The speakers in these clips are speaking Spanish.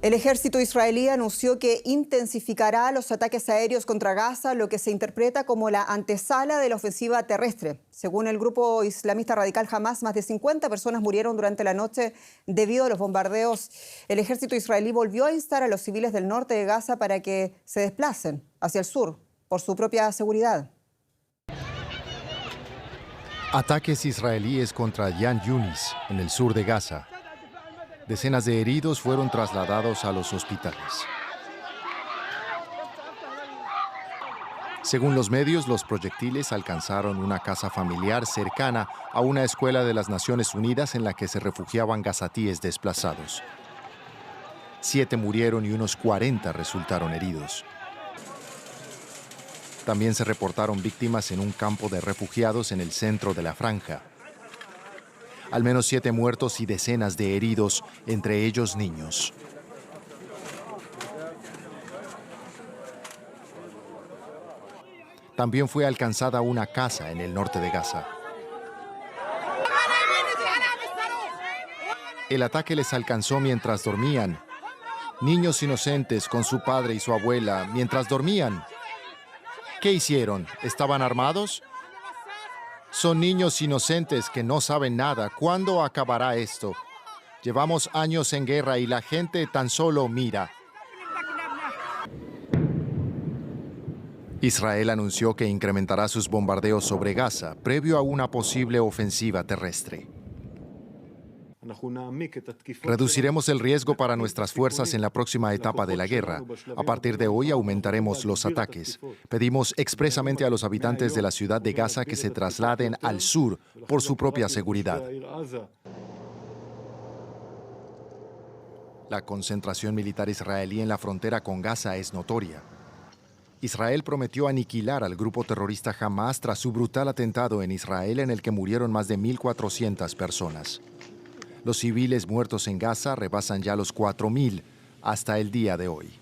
El ejército israelí anunció que intensificará los ataques aéreos contra Gaza, lo que se interpreta como la antesala de la ofensiva terrestre. Según el grupo islamista radical Hamas, más de 50 personas murieron durante la noche debido a los bombardeos. El ejército israelí volvió a instar a los civiles del norte de Gaza para que se desplacen hacia el sur por su propia seguridad. Ataques israelíes contra Khan Yunis, en el sur de Gaza. Decenas de heridos fueron trasladados a los hospitales. Según los medios, los proyectiles alcanzaron una casa familiar cercana a una escuela de las Naciones Unidas en la que se refugiaban gazatíes desplazados. 7 murieron y unos 40 resultaron heridos. También se reportaron víctimas en un campo de refugiados en el centro de la franja. Al menos 7 muertos y decenas de heridos, entre ellos niños. También fue alcanzada una casa en el norte de Gaza. El ataque les alcanzó mientras dormían. Niños inocentes con su padre y su abuela mientras dormían. ¿Qué hicieron? ¿Estaban armados? Son niños inocentes que no saben nada. ¿Cuándo acabará esto? Llevamos años en guerra y la gente tan solo mira. Israel anunció que incrementará sus bombardeos sobre Gaza previo a una posible ofensiva terrestre. Reduciremos el riesgo para nuestras fuerzas en la próxima etapa de la guerra. A partir de hoy aumentaremos los ataques. Pedimos expresamente a los habitantes de la ciudad de Gaza que se trasladen al sur por su propia seguridad. La concentración militar israelí en la frontera con Gaza es notoria. Israel prometió aniquilar al grupo terrorista Hamas tras su brutal atentado en Israel en el que murieron más de 1.400 personas. Los civiles muertos en Gaza rebasan ya los 4.000 hasta el día de hoy.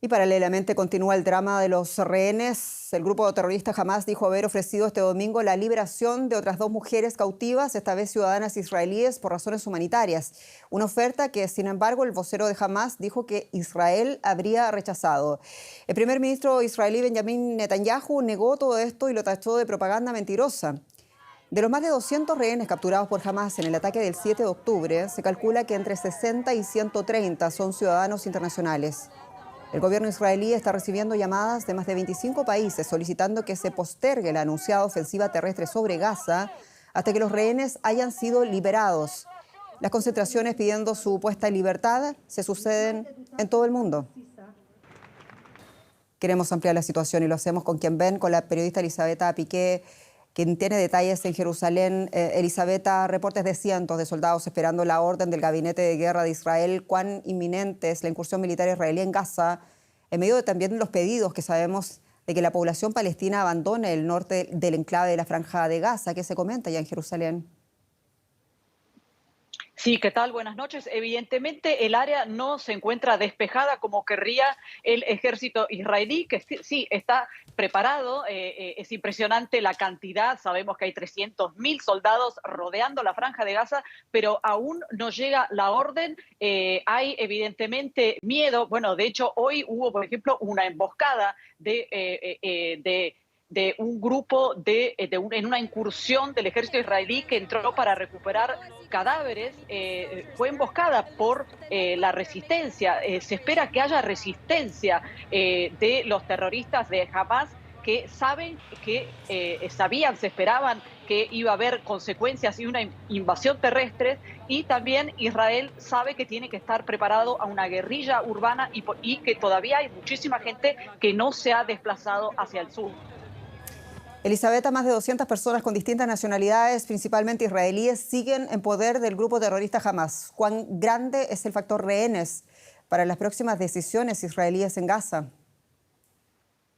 Y paralelamente continúa el drama de los rehenes. El grupo terrorista Hamas dijo haber ofrecido este domingo la liberación de otras 2 mujeres cautivas, esta vez ciudadanas israelíes, por razones humanitarias. Una oferta que, sin embargo, el vocero de Hamas dijo que Israel habría rechazado. El primer ministro israelí Benjamin Netanyahu negó todo esto y lo tachó de propaganda mentirosa. De los más de 200 rehenes capturados por Hamas en el ataque del 7 de octubre, se calcula que entre 60 y 130 son ciudadanos internacionales. El gobierno israelí está recibiendo llamadas de más de 25 países solicitando que se postergue la anunciada ofensiva terrestre sobre Gaza hasta que los rehenes hayan sido liberados. Las concentraciones pidiendo su puesta en libertad se suceden en todo el mundo. Queremos ampliar la situación y lo hacemos con quien ven, con la periodista Elisabetta Piqué, quien tiene detalles en Jerusalén. Elisabetta, reportes de cientos de soldados esperando la orden del Gabinete de Guerra de Israel. ¿Cuán inminente es la incursión militar israelí en Gaza? En medio de también los pedidos que sabemos de que la población palestina abandone el norte del enclave de la Franja de Gaza. ¿Qué se comenta ya en Jerusalén? Sí, ¿qué tal? Buenas noches. Evidentemente el área no se encuentra despejada como querría el ejército israelí, que sí está preparado. Es impresionante la cantidad. Sabemos que hay 300.000 soldados rodeando la Franja de Gaza, pero aún no llega la orden. Hay evidentemente miedo. Bueno, de hecho hoy hubo, por ejemplo, una emboscada de un grupo en una incursión del ejército israelí que entró para recuperar cadáveres. Fue emboscada por la resistencia. Se espera que haya resistencia de los terroristas de Hamas, que se esperaban que iba a haber consecuencias y una invasión terrestre, y también Israel sabe que tiene que estar preparado a una guerrilla urbana y que todavía hay muchísima gente que no se ha desplazado hacia el sur. Elisabetta, más de 200 personas con distintas nacionalidades, principalmente israelíes, siguen en poder del grupo terrorista Hamas. ¿Cuán grande es el factor rehenes para las próximas decisiones israelíes en Gaza?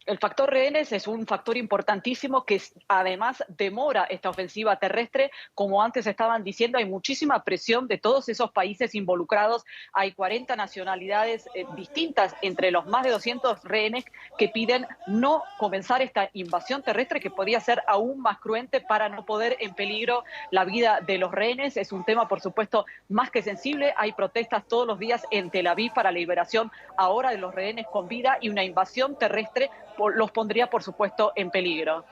El factor rehenes es un factor importantísimo que además demora esta ofensiva terrestre. Como antes estaban diciendo, hay muchísima presión de todos esos países involucrados. Hay 40 nacionalidades distintas entre los más de 200 rehenes que piden no comenzar esta invasión terrestre que podría ser aún más cruente para no poner en peligro la vida de los rehenes. Es un tema, por supuesto, más que sensible. Hay protestas todos los días en Tel Aviv para la liberación ahora de los rehenes con vida, y una invasión terrestre los pondría, por supuesto, en peligro.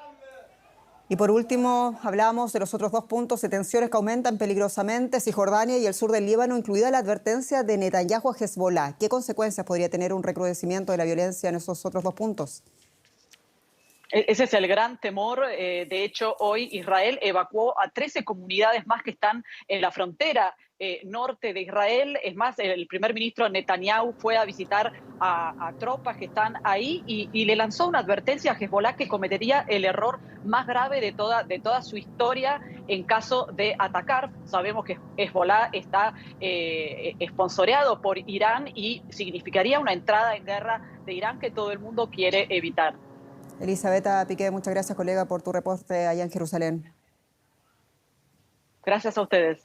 Y por último, hablamos de los otros dos puntos de tensiones que aumentan peligrosamente: Cisjordania y el sur del Líbano, incluida la advertencia de Netanyahu a Hezbollah. ¿Qué consecuencias podría tener un recrudecimiento de la violencia en esos otros dos puntos? Ese es el gran temor. De hecho, hoy Israel evacuó a 13 comunidades más que están en la frontera norte de Israel. Es más, el primer ministro Netanyahu fue a visitar a tropas que están ahí y le lanzó una advertencia a Hezbollah que cometería el error más grave de toda su historia en caso de atacar. Sabemos que Hezbollah está esponsoreado por Irán y significaría una entrada en guerra de Irán que todo el mundo quiere evitar. Elisabetta Piqué, muchas gracias, colega, por tu reporte allá en Jerusalén. Gracias a ustedes.